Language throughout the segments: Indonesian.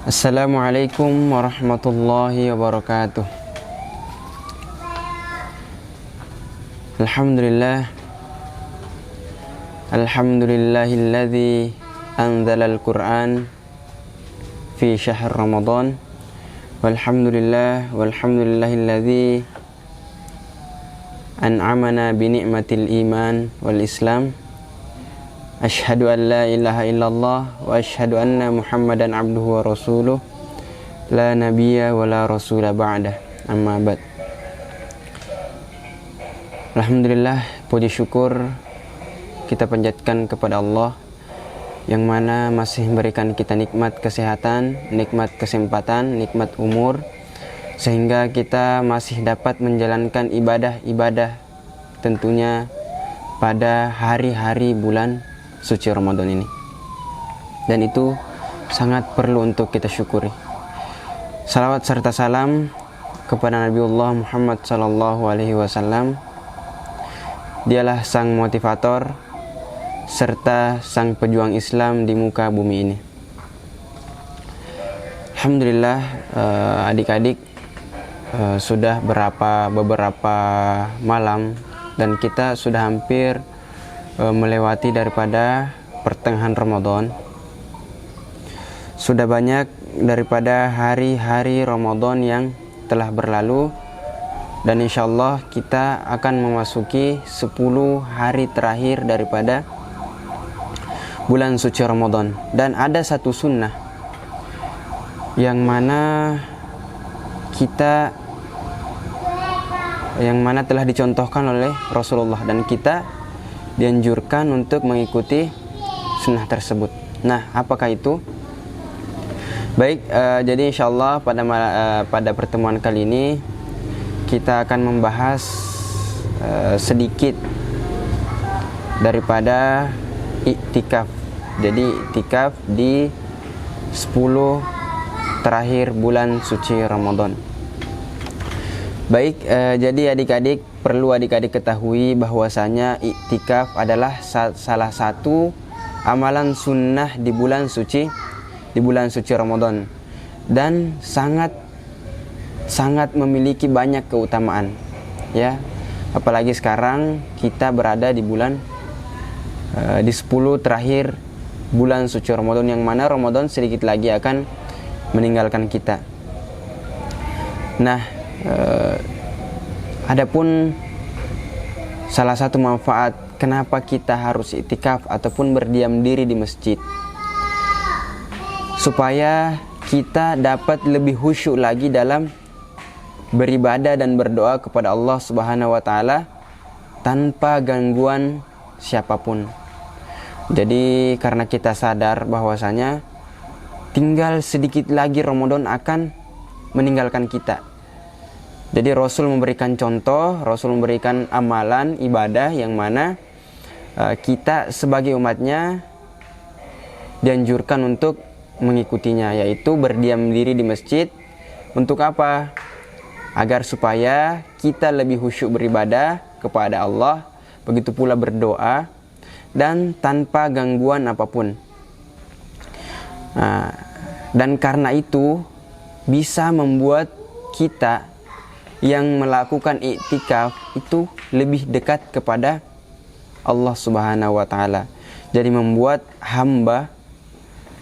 Assalamualaikum warahmatullahi wabarakatuh. Alhamdulillahilladzi anzalal Qur'an fi syahr Ramadan. Walhamdulillahilladzi an'amana bi ni'matil iman wal islam. Asyhadu an la ilaha illallah wa asyhadu anna Muhammadan abduhu wa rasuluh. La nabiyya wa la rasula ba'dah. Amma ba'd. Alhamdulillah, puji syukur kita panjatkan kepada Allah yang mana masih memberikan kita nikmat kesehatan, nikmat kesempatan, nikmat umur, sehingga kita masih dapat menjalankan ibadah-ibadah tentunya pada hari-hari bulan suci Ramadan ini. Dan itu sangat perlu untuk kita syukuri. Salawat serta salam kepada Nabiullah Muhammad sallallahu alaihi wasallam. Dialah sang motivator serta sang pejuang Islam di muka bumi ini. Alhamdulillah, adik-adik, sudah beberapa malam dan kita sudah hampir melewati daripada pertengahan Ramadan. Sudah banyak daripada hari-hari Ramadan yang telah berlalu, dan insyaallah kita akan memasuki 10 hari terakhir daripada bulan suci Ramadan. Dan ada satu sunnah yang mana telah dicontohkan oleh Rasulullah, dan kita dianjurkan untuk mengikuti sunnah tersebut. Nah, apakah itu? Baik, jadi insyaallah pada pertemuan kali ini kita akan membahas sedikit daripada iktikaf. Jadi iktikaf di 10 terakhir bulan suci Ramadan. Baik, jadi adik-adik, perlu adik-adik ketahui bahwasanya iktikaf adalah salah satu amalan sunnah di bulan suci Ramadan, dan sangat memiliki banyak keutamaan, ya. Apalagi sekarang kita berada di bulan di 10 terakhir bulan suci Ramadan, yang mana Ramadan sedikit lagi akan meninggalkan kita. Nah, adapun salah satu manfaat kenapa kita harus iktikaf ataupun berdiam diri di masjid, supaya kita dapat lebih khusyuk lagi dalam beribadah dan berdoa kepada Allah Subhanahu wa taala tanpa gangguan siapapun. Jadi karena kita sadar bahwasanya tinggal sedikit lagi Ramadan akan meninggalkan kita. Jadi Rasul memberikan contoh, Rasul memberikan amalan ibadah yang mana kita sebagai umatnya dianjurkan untuk mengikutinya, yaitu berdiam diri di masjid. Untuk apa? Agar supaya kita lebih khusyuk beribadah kepada Allah, begitu pula berdoa, dan tanpa gangguan apapun. Dan karena itu bisa membuat kita yang melakukan iktikaf itu lebih dekat kepada Allah Subhanahu wa taala. Jadi membuat hamba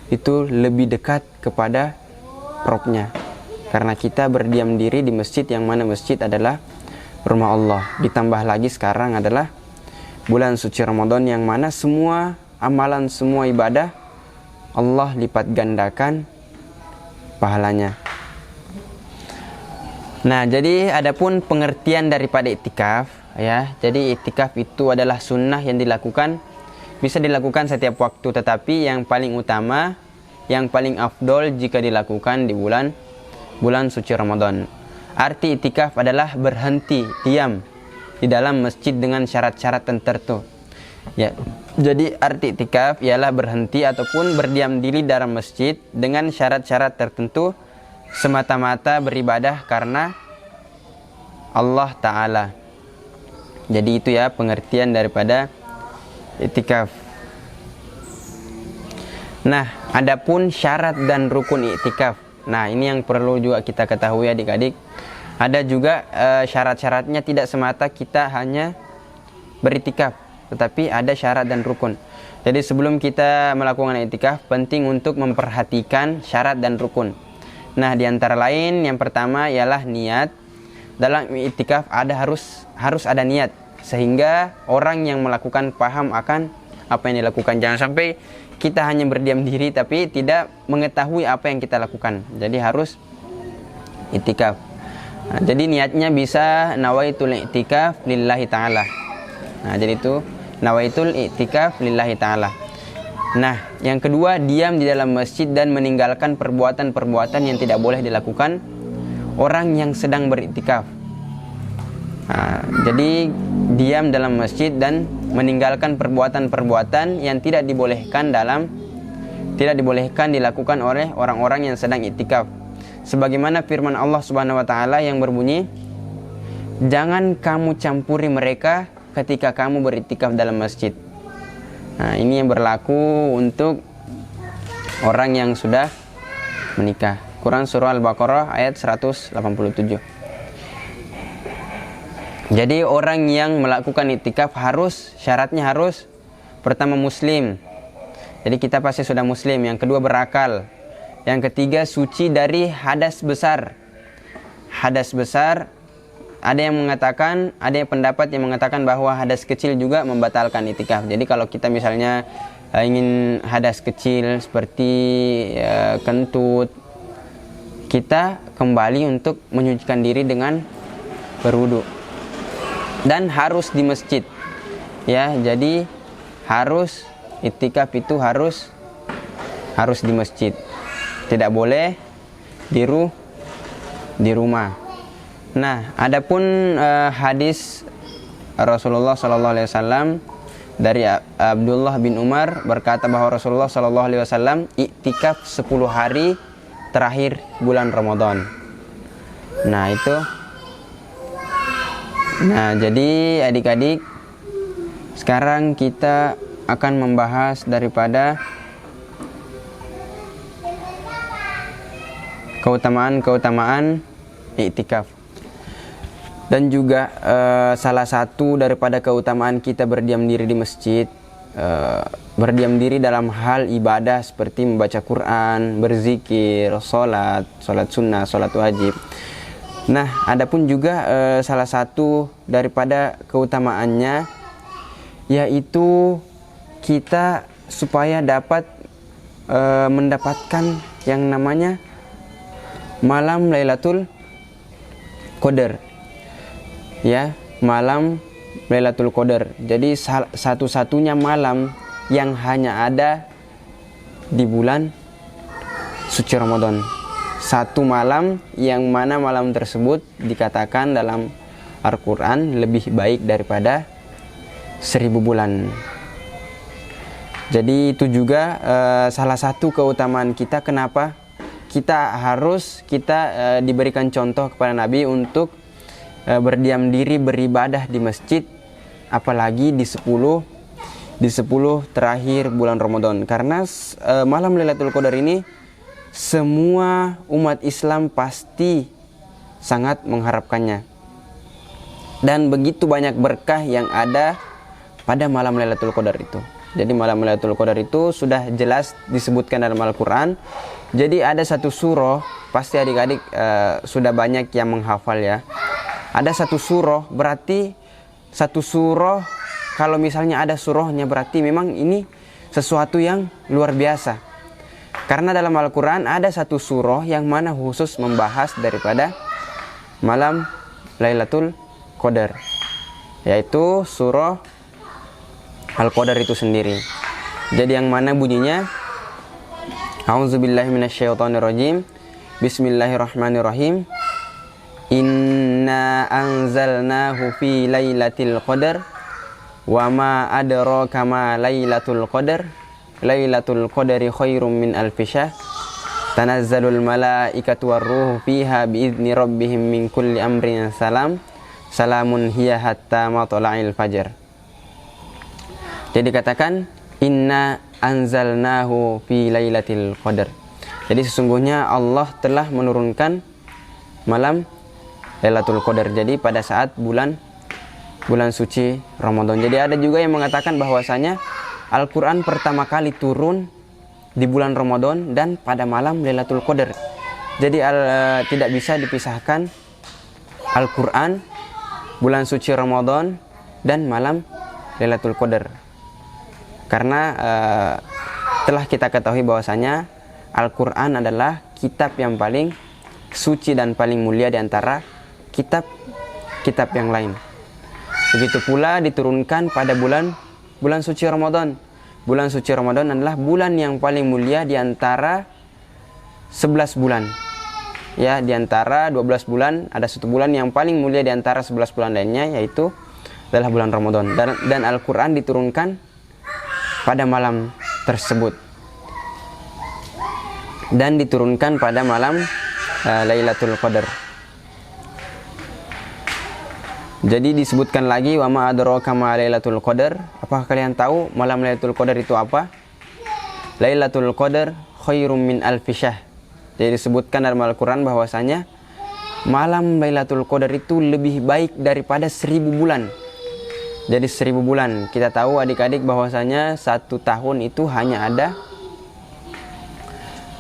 itu lebih dekat kepada Rabb-nya. Karena kita berdiam diri di masjid, yang mana masjid adalah rumah Allah. Ditambah lagi sekarang adalah bulan suci Ramadan, yang mana semua amalan, semua ibadah Allah lipat gandakan pahalanya. Nah, jadi adapun pengertian daripada iktikaf, ya. Jadi iktikaf itu adalah sunnah yang bisa dilakukan setiap waktu, tetapi yang paling utama, yang paling afdol jika dilakukan di bulan suci Ramadan. Arti iktikaf adalah berhenti diam di dalam masjid dengan syarat-syarat tertentu. Ya. Jadi arti iktikaf ialah berhenti ataupun berdiam diri dalam masjid dengan syarat-syarat tertentu, semata-mata beribadah karena Allah Ta'ala. Jadi itu ya pengertian daripada iktikaf. Nah, Adapun syarat dan rukun iktikaf. Nah, ini yang perlu juga kita ketahui adik-adik. Ada juga syarat-syaratnya, tidak semata kita hanya beriktikaf, tetapi ada syarat dan rukun. Jadi sebelum kita melakukan iktikaf, penting untuk memperhatikan syarat dan rukun. Nah, di antara lain yang pertama ialah niat. Dalam iktikaf harus ada niat, sehingga orang yang melakukan paham akan apa yang dilakukan. Jangan sampai kita hanya berdiam diri tapi tidak mengetahui apa yang kita lakukan. Jadi harus iktikaf. Nah, jadi niatnya bisa nawaitul iktikaf lillahi ta'ala. Nah, jadi itu nawaitul iktikaf lillahi ta'ala. Nah, yang kedua, diam di dalam masjid dan meninggalkan perbuatan-perbuatan yang tidak boleh dilakukan orang yang sedang beriktikaf. Nah, jadi diam dalam masjid dan meninggalkan perbuatan-perbuatan yang tidak dibolehkan dilakukan oleh orang-orang yang sedang iktikaf. Sebagaimana firman Allah Subhanahu wa taala yang berbunyi, "Jangan kamu campuri mereka ketika kamu beriktikaf dalam masjid." Nah, ini yang berlaku untuk orang yang sudah menikah. Quran surah Al-Baqarah ayat 187. Jadi orang yang melakukan iktikaf syaratnya harus pertama muslim. Jadi kita pasti sudah muslim. Yang kedua berakal. Yang ketiga suci dari hadas besar. Hadas besar, ada pendapat yang mengatakan bahwa hadas kecil juga membatalkan iktikaf. Jadi kalau kita misalnya ingin hadas kecil seperti kentut, kita kembali untuk menyucikan diri dengan berwudu. Dan harus di masjid. Ya, jadi harus iktikaf itu harus di masjid. Tidak boleh di rumah. Nah, adapun hadis Rasulullah sallallahu alaihi wasallam dari Abdullah bin Umar berkata bahwa Rasulullah sallallahu alaihi wasallam iktikaf 10 hari terakhir bulan Ramadan. Nah, itu. Nah, jadi adik-adik, sekarang kita akan membahas daripada keutamaan iktikaf. Dan juga salah satu daripada keutamaan kita berdiam diri di masjid, berdiam diri dalam hal ibadah seperti membaca Quran, berzikir, sholat sunnah, sholat wajib. Nah, adapun juga salah satu daripada keutamaannya yaitu kita supaya dapat mendapatkan yang namanya malam Lailatul Qadar. Ya, malam Lailatul Qadar. Jadi satu-satunya malam yang hanya ada di bulan suci Ramadan. Satu malam yang mana malam tersebut dikatakan dalam Al-Quran lebih baik daripada 1000 bulan. Jadi itu juga salah satu keutamaan kita. Kenapa kita diberikan contoh kepada Nabi untuk berdiam diri beribadah di masjid, apalagi di 10 terakhir bulan Ramadan. Karena malam Lailatul Qadar ini semua umat Islam pasti sangat mengharapkannya. Dan begitu banyak berkah yang ada pada malam Lailatul Qadar itu. Jadi malam Lailatul Qadar itu sudah jelas disebutkan dalam Al-Quran. Jadi ada satu surah, pasti adik-adik sudah banyak yang menghafal ya. Ada satu surah, berarti satu surah, kalau misalnya ada surahnya berarti memang ini sesuatu yang luar biasa. Karena dalam Al-Quran ada satu surah yang mana khusus membahas daripada malam Lailatul Qadar, yaitu surah Al-Qadar itu sendiri. Jadi yang mana bunyinya, A'udzubillahi minasyaitonirrajim, Bismillahirrahmanirrahim, Inna anzalnahu fi lailatul qadar, wa ma adraka ma lailatul qadar, Lailatul Qadari khairum min alfi syahr, tanazzalul malaikatu warruhu fiha biizni rabbihim min kulli amrin salamun hiya hatta matla'il fajar. Jadi katakan Inna anzalnahu fi lailatul qadar. Jadi sesungguhnya Allah telah menurunkan malam Lailatul Qadar. Jadi pada saat bulan suci Ramadan. Jadi ada juga yang mengatakan bahwasanya Al-Qur'an pertama kali turun di bulan Ramadan dan pada malam Lailatul Qadar. Jadi tidak bisa dipisahkan Al-Qur'an, bulan suci Ramadan dan malam Lailatul Qadar. Karena telah kita ketahui bahwasanya Al-Qur'an adalah kitab yang paling suci dan paling mulia di antara kitab-kitab yang lain. Begitu pula diturunkan pada bulan suci Ramadan. Bulan suci Ramadan adalah bulan yang paling mulia di antara 11 bulan. Ya, di antara 12 bulan ada satu bulan yang paling mulia di antara 11 bulan lainnya, yaitu adalah bulan Ramadan. Dan Al-Qur'an diturunkan pada malam tersebut. Dan diturunkan pada malam Lailatul Qadar. Jadi disebutkan lagi, wa ma adraka ma Lailatul Qadar. Apakah kalian tahu malam Lailatul Qadar itu apa? Lailatul Qadar khairum min alfi syahr. Jadi disebutkan dalam Al-Qur'an bahwasanya malam Lailatul Qadar itu lebih baik daripada 1000 bulan. Jadi 1000 bulan. Kita tahu adik-adik bahwasanya satu tahun itu hanya ada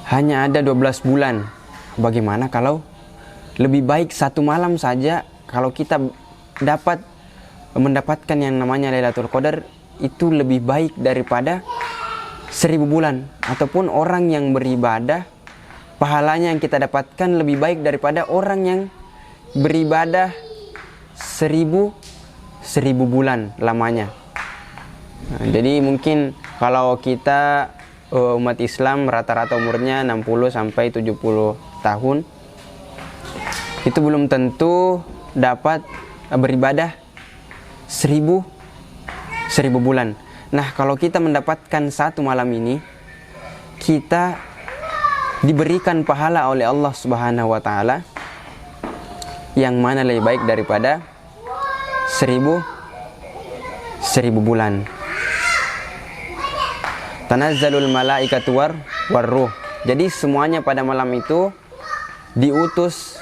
12 bulan. Bagaimana kalau lebih baik satu malam saja, kalau kita mendapatkan yang namanya Lailatul Qadar itu lebih baik daripada 1000 bulan. Ataupun orang yang beribadah, pahalanya yang kita dapatkan lebih baik daripada orang yang beribadah 1000 bulan lamanya. Nah, jadi mungkin kalau kita umat Islam rata-rata umurnya 60 sampai 70 tahun, itu belum tentu dapat beribadah 1000 bulan. Nah, kalau kita mendapatkan satu malam ini, kita diberikan pahala oleh Allah Subhanahu wa taala yang mana lebih baik daripada 1000 bulan. Tanazzalul malaikatu warruh. Jadi semuanya pada malam itu diutus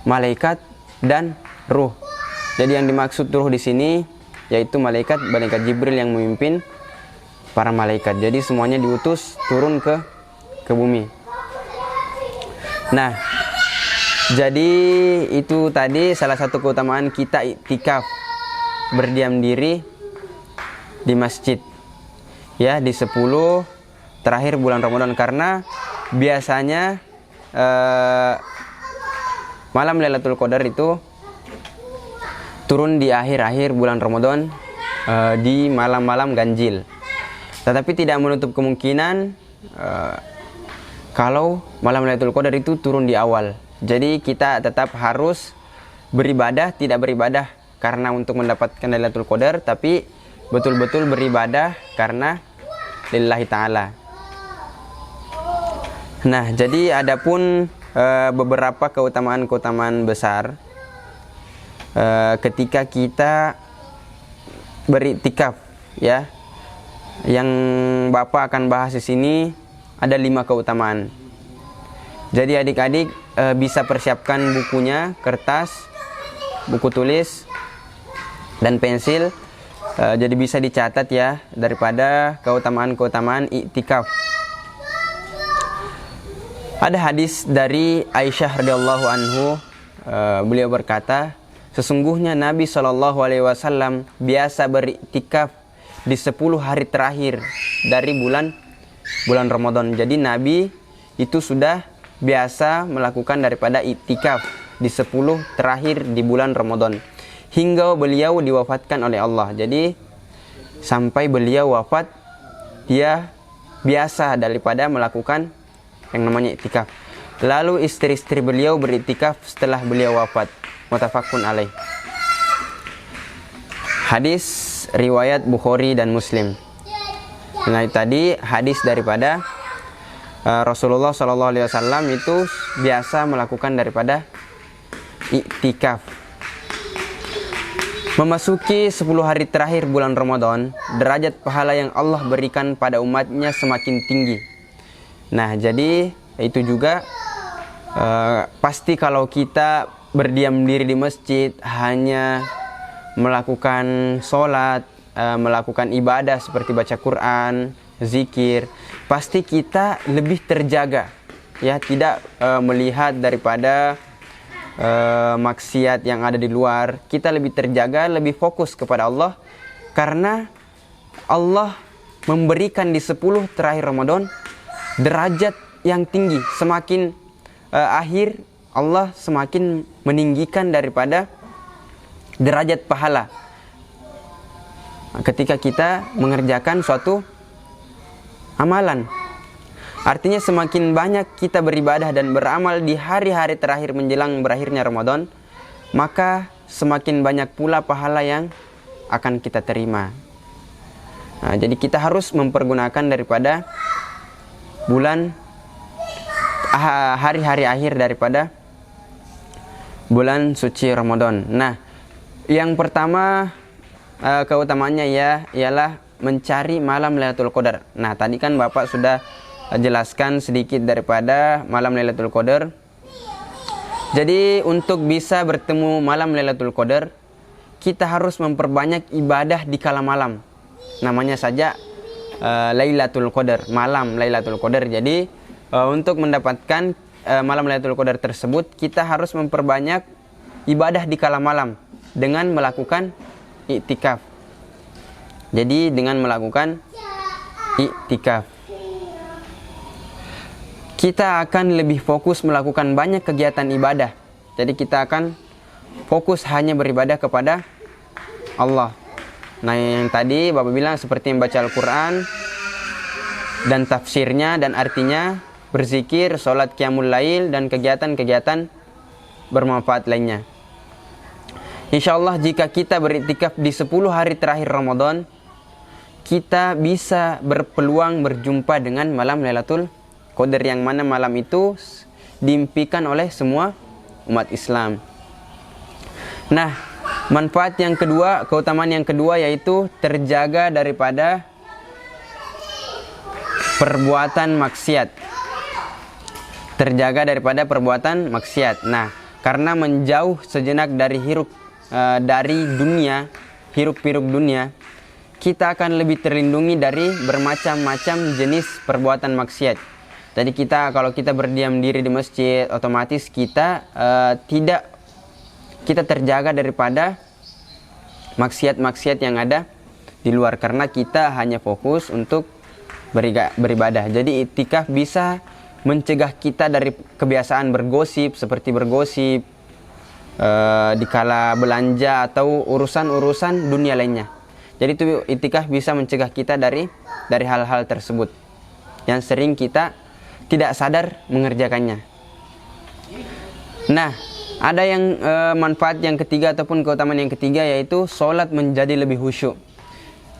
malaikat dan ruh. Jadi yang dimaksud ruh di sini yaitu malaikat Jibril yang memimpin para malaikat. Jadi semuanya diutus turun ke bumi. Nah, jadi itu tadi salah satu keutamaan kita iktikaf, berdiam diri di masjid. Ya, di 10 terakhir bulan Ramadan, karena biasanya malam Lailatul Qadar itu turun di akhir-akhir bulan Ramadan, di malam-malam ganjil. Tetapi tidak menutup kemungkinan kalau malam Lailatul Qadar itu turun di awal. Jadi kita tetap harus beribadah, tidak beribadah karena untuk mendapatkan Lailatul Qadar, tapi betul-betul beribadah karena lillahi ta'ala. Nah, jadi adapun beberapa keutamaan-keutamaan besar ketika kita beriktikaf, ya. Yang Bapak akan bahas di sini ada 5 keutamaan. Jadi adik-adik bisa persiapkan bukunya, kertas, buku tulis dan pensil. Jadi bisa dicatat ya, daripada keutamaan-keutamaan iktikaf. Ada hadis dari Aisyah radhiyallahu anhu, beliau berkata, sesungguhnya Nabi SAW biasa beriktikaf di 10 hari terakhir dari bulan Ramadan. Jadi Nabi itu sudah biasa melakukan daripada iktikaf di 10 terakhir di bulan Ramadan hingga beliau diwafatkan oleh Allah. Jadi sampai beliau wafat, dia biasa daripada melakukan yang namanya iktikaf. Lalu istri-istri beliau beriktikaf setelah beliau wafat. Muttafaqun alaih. Hadis riwayat Bukhari dan Muslim. Nah, tadi hadis daripada Rasulullah SAW itu biasa melakukan daripada iktikaf. Memasuki 10 hari terakhir bulan Ramadan, derajat pahala yang Allah berikan pada umatnya semakin tinggi. Nah, jadi itu juga pasti kalau kita berdiam diri di masjid, hanya melakukan sholat, melakukan ibadah seperti baca Quran, zikir, pasti kita lebih terjaga, ya, tidak melihat daripada maksiat yang ada di luar. Kita lebih terjaga, lebih fokus kepada Allah, karena Allah memberikan di 10 terakhir Ramadan derajat yang tinggi. Semakin akhir, Allah semakin meninggikan daripada derajat pahala ketika kita mengerjakan suatu amalan. Artinya semakin banyak kita beribadah dan beramal di hari-hari terakhir menjelang berakhirnya Ramadan, maka semakin banyak pula pahala yang akan kita terima. Nah, jadi kita harus mempergunakan daripada bulan hari-hari akhir daripada bulan suci Ramadan. Nah, yang pertama keutamaannya ialah mencari malam Lailatul Qadar. Nah, tadi kan Bapak sudah jelaskan sedikit daripada malam Lailatul Qadar. Jadi untuk bisa bertemu malam Lailatul Qadar, kita harus memperbanyak ibadah di kala malam. Namanya saja Lailatul Qadar, malam Lailatul Qadar. Jadi untuk mendapatkan malam Lailatul Qadar tersebut, kita harus memperbanyak ibadah di kala malam dengan melakukan iktikaf. Jadi dengan melakukan iktikaf, kita akan lebih fokus melakukan banyak kegiatan ibadah. Jadi kita akan fokus hanya beribadah kepada Allah. Nah, yang tadi Bapak bilang seperti membaca Al-Quran dan tafsirnya dan artinya, berzikir, sholat qiyamul lail, dan kegiatan-kegiatan bermanfaat lainnya. Insya Allah jika kita beriktikaf di 10 hari terakhir Ramadan, kita bisa berpeluang berjumpa dengan malam Lailatul Qadar, yang mana malam itu diimpikan oleh semua umat Islam. Nah, manfaat yang kedua, keutamaan yang kedua, yaitu terjaga daripada perbuatan maksiat. Terjaga daripada perbuatan maksiat. Nah, karena menjauh sejenak dari dunia, hiruk-pikuk dunia, kita akan lebih terlindungi dari bermacam-macam jenis perbuatan maksiat. Jadi kalau kita berdiam diri di masjid, otomatis kita terjaga daripada maksiat-maksiat yang ada di luar, karena kita hanya fokus untuk beribadah. Jadi iktikaf bisa mencegah kita dari kebiasaan bergosip, seperti bergosip dikala belanja atau urusan-urusan dunia lainnya. Jadi itu iktikaf bisa mencegah kita dari hal-hal tersebut yang sering kita tidak sadar mengerjakannya. Nah, ada yang manfaat yang ketiga ataupun keutamaan yang ketiga, yaitu sholat menjadi lebih khusyuk.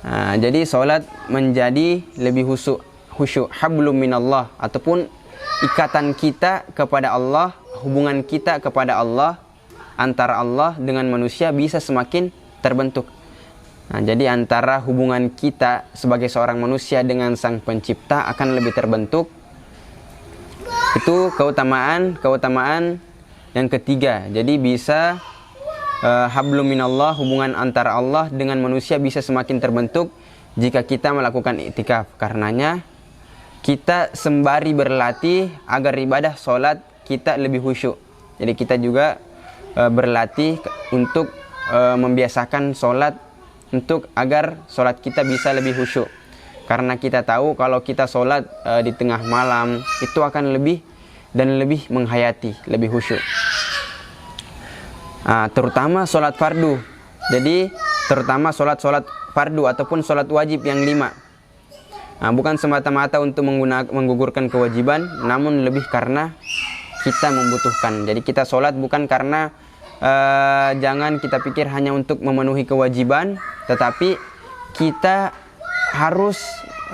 Nah, jadi sholat menjadi lebih khusyuk, hablum minallah, ataupun ikatan kita kepada Allah, hubungan kita kepada Allah, antara Allah dengan manusia bisa semakin terbentuk. Nah, jadi antara hubungan kita sebagai seorang manusia dengan Sang Pencipta akan lebih terbentuk. Itu keutamaan yang ketiga. Jadi bisa hablum minallah, hubungan antara Allah dengan manusia bisa semakin terbentuk jika kita melakukan iktikaf. Karenanya kita sembari berlatih agar ibadah sholat kita lebih khusyuk. Jadi kita juga berlatih untuk membiasakan sholat, untuk agar sholat kita bisa lebih khusyuk. Karena kita tahu kalau kita sholat di tengah malam itu akan lebih menghayati, lebih khusyuk. Terutama sholat fardu. Jadi terutama sholat fardu ataupun sholat wajib yang 5. Bukan semata-mata untuk menggugurkan kewajiban, namun lebih karena kita membutuhkan. Jadi kita sholat bukan karena jangan kita pikir hanya untuk memenuhi kewajiban, tetapi kita harus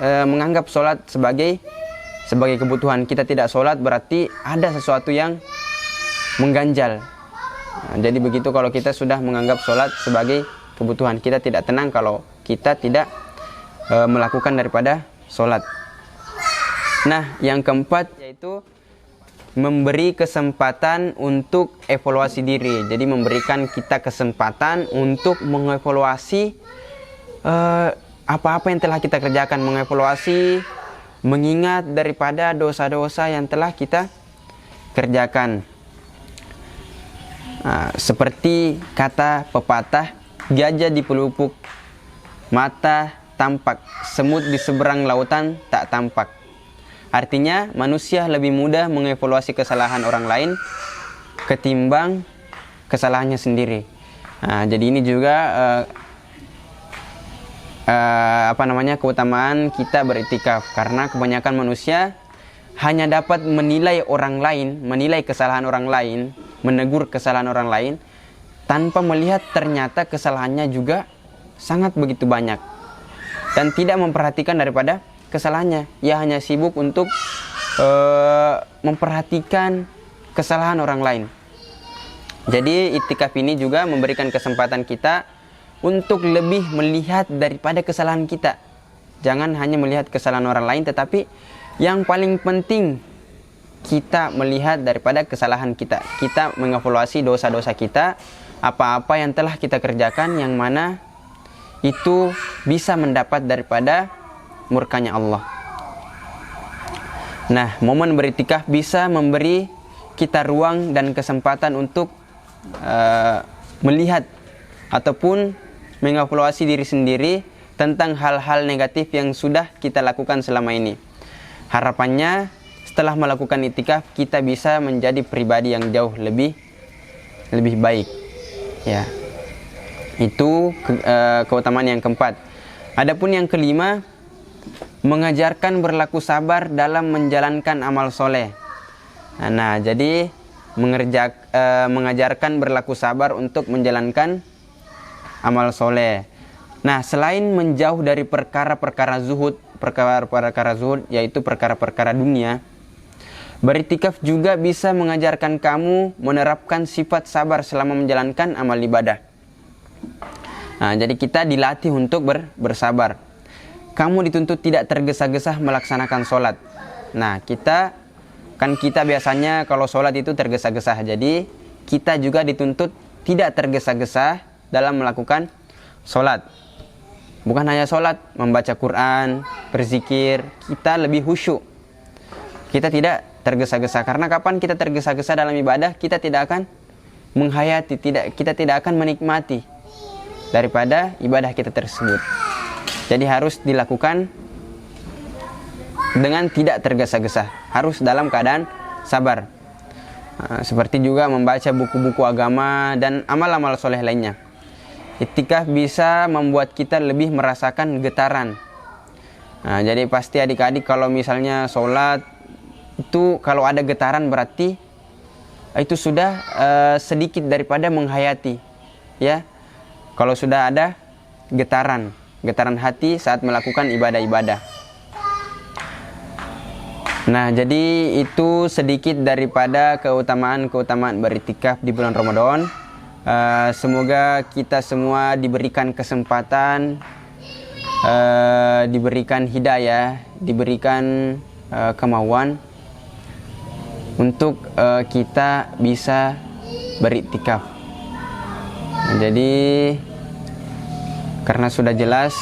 menganggap sholat sebagai kebutuhan. Kita tidak sholat berarti ada sesuatu yang mengganjal. Jadi begitu kalau kita sudah menganggap sholat sebagai kebutuhan. Kita tidak tenang kalau kita tidak melakukan daripada sholat. Nah, yang keempat yaitu memberi kesempatan untuk evaluasi diri. Jadi memberikan kita kesempatan untuk mengevaluasi apa-apa yang telah kita kerjakan, mengevaluasi, mengingat daripada dosa-dosa yang telah kita kerjakan. Seperti kata pepatah, gajah di pelupuk mata tampak, semut di seberang lautan tak tampak. Artinya manusia lebih mudah mengevaluasi kesalahan orang lain ketimbang kesalahannya sendiri. Jadi ini juga keutamaan kita beriktikaf, karena kebanyakan manusia hanya dapat menilai orang lain, menilai kesalahan orang lain, menegur kesalahan orang lain tanpa melihat ternyata kesalahannya juga sangat begitu banyak dan tidak memperhatikan daripada kesalahannya. Ia hanya sibuk untuk memperhatikan kesalahan orang lain. Jadi iktikaf ini juga memberikan kesempatan kita untuk lebih melihat daripada kesalahan kita. Jangan hanya melihat kesalahan orang lain, tetapi yang paling penting kita melihat daripada kesalahan kita. Kita mengevaluasi dosa-dosa kita, apa-apa yang telah kita kerjakan yang mana itu bisa mendapat daripada murkanya Allah. Nah, momen beriktikaf bisa memberi kita ruang dan kesempatan untuk melihat ataupun mengevaluasi diri sendiri tentang hal-hal negatif yang sudah kita lakukan selama ini. Harapannya setelah melakukan iktikaf kita bisa menjadi pribadi yang jauh lebih baik. Ya. Itu keutamaan yang keempat. Adapun yang kelima, mengajarkan berlaku sabar dalam menjalankan amal soleh. Nah, jadi mengajarkan berlaku sabar untuk menjalankan amal soleh. Nah, selain menjauh dari perkara-perkara zuhud, yaitu perkara-perkara dunia, beriktikaf juga bisa mengajarkan kamu menerapkan sifat sabar selama menjalankan amal ibadah. Nah, jadi kita dilatih untuk bersabar. Kamu dituntut tidak tergesa-gesa melaksanakan sholat. Nah, kita biasanya kalau sholat itu tergesa-gesa. Jadi kita juga dituntut tidak tergesa-gesa dalam melakukan sholat. Bukan hanya sholat, membaca Quran, berzikir, kita lebih khusyuk. Kita tidak tergesa-gesa, karena kapan kita tergesa-gesa dalam ibadah, kita tidak akan menghayati, kita tidak akan menikmati daripada ibadah kita tersebut. Jadi harus dilakukan dengan tidak tergesa-gesa, harus dalam keadaan sabar. Seperti juga membaca buku-buku agama dan amal-amal soleh lainnya. Iktikaf bisa membuat kita lebih merasakan getaran. Nah, jadi pasti adik-adik kalau misalnya sholat itu kalau ada getaran berarti itu sudah sedikit daripada menghayati, ya. Kalau sudah ada getaran hati saat melakukan ibadah-ibadah. Nah, jadi itu sedikit daripada keutamaan beriktikaf di bulan Ramadan. Semoga kita semua diberikan kesempatan, diberikan hidayah, diberikan kemauan untuk kita bisa beriktikaf. Nah, jadi karena sudah jelas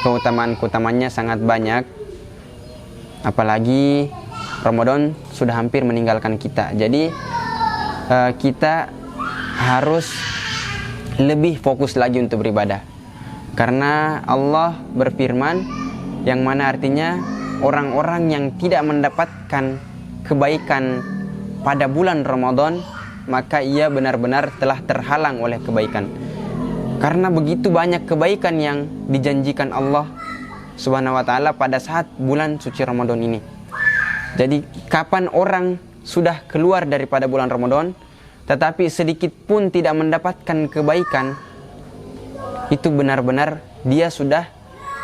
keutamaannya sangat banyak, apalagi Ramadan sudah hampir meninggalkan kita. Jadi kita harus lebih fokus lagi untuk beribadah, karena Allah berfirman yang mana artinya orang-orang yang tidak mendapatkan kebaikan pada bulan Ramadan, maka ia benar-benar telah terhalang oleh kebaikan. Karena begitu banyak kebaikan yang dijanjikan Allah Subhanahu wa ta'ala pada saat bulan suci Ramadan ini. Jadi kapan orang sudah keluar daripada bulan Ramadan tetapi sedikit pun tidak mendapatkan kebaikan, itu benar-benar dia sudah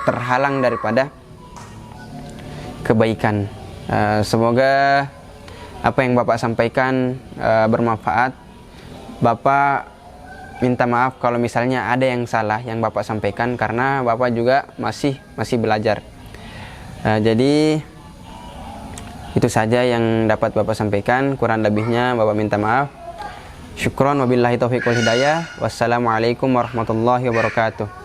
terhalang daripada kebaikan. Semoga apa yang Bapak sampaikan bermanfaat. Bapak minta maaf kalau misalnya ada yang salah yang Bapak sampaikan, karena Bapak juga masih belajar. Jadi itu saja yang dapat Bapak sampaikan, kurang lebihnya Bapak minta maaf. Syukron wabillahi taufiq wal hidayah. Wassalamualaikum warahmatullahi wabarakatuh.